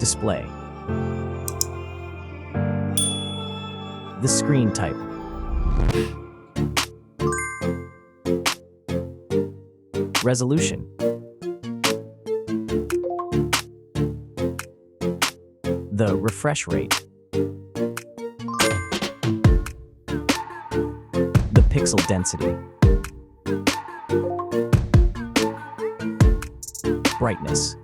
Display. The screen type. Resolution. The refresh rate. The pixel density. Brightness.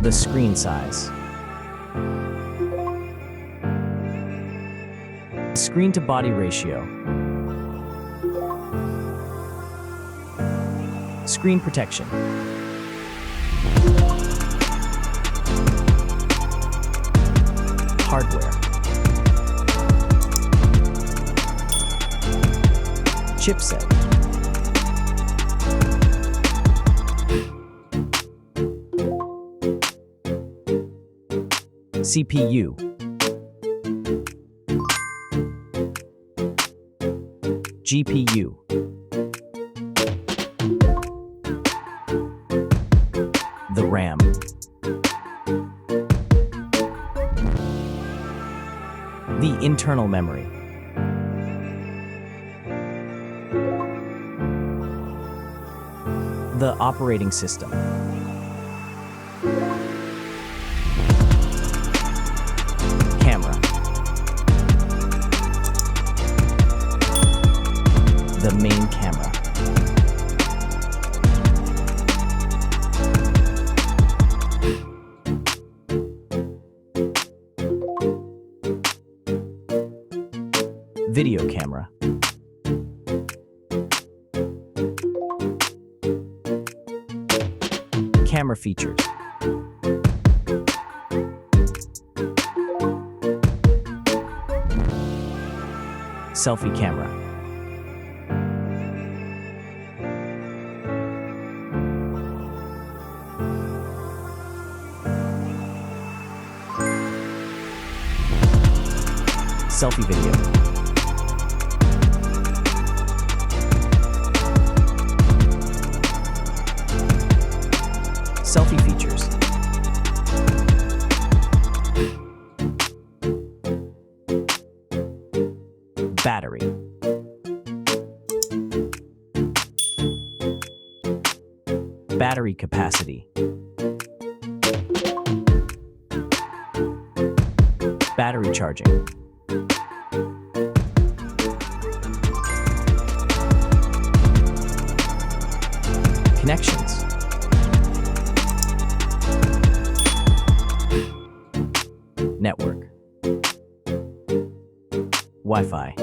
The screen size. Screen-to-body ratio. Screen protection. Hardware. Chipset. CPU. GPU. The RAM. The internal memory. The operating system. Camera. The main camera. Video camera. Camera features. Selfie camera. Selfie video. Selfie features. Battery. Battery capacity. Battery charging. Connections. Network. Wi-Fi.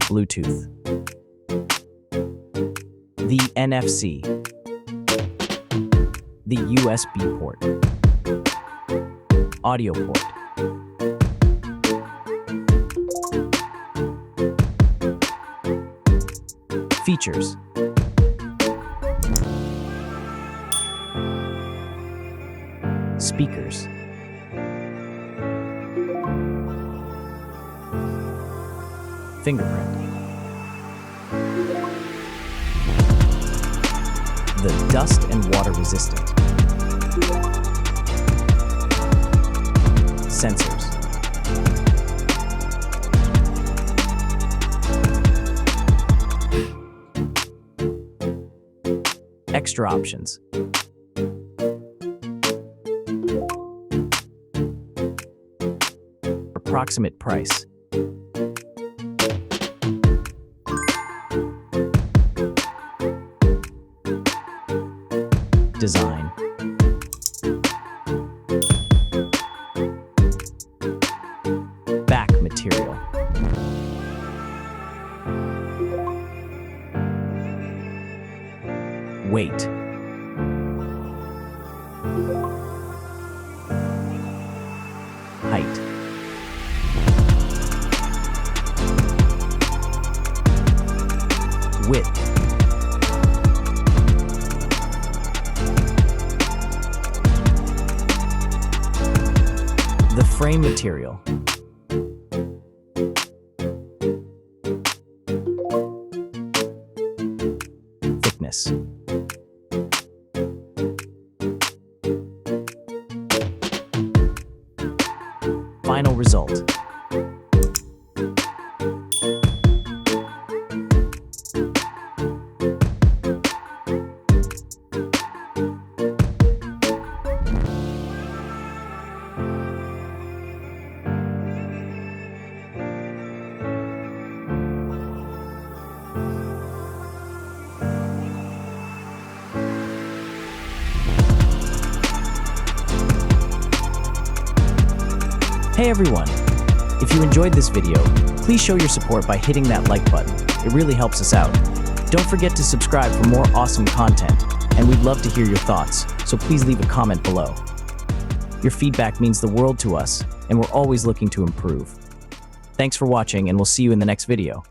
Bluetooth. The NFC. The USB port. Audio port. Features. Speakers. Fingerprint. The dust and water resistant. Sensors. Extra options. Approximate price. Design. Back material. Weight. Height. Width. The frame material. Thickness. result. Hey everyone! If you enjoyed this video, please show your support by hitting that like button. It really helps us out. Don't forget to subscribe for more awesome content, and we'd love to hear your thoughts, so please leave a comment below. Your feedback means the world to us, and we're always looking to improve. Thanks for watching, and we'll see you in the next video.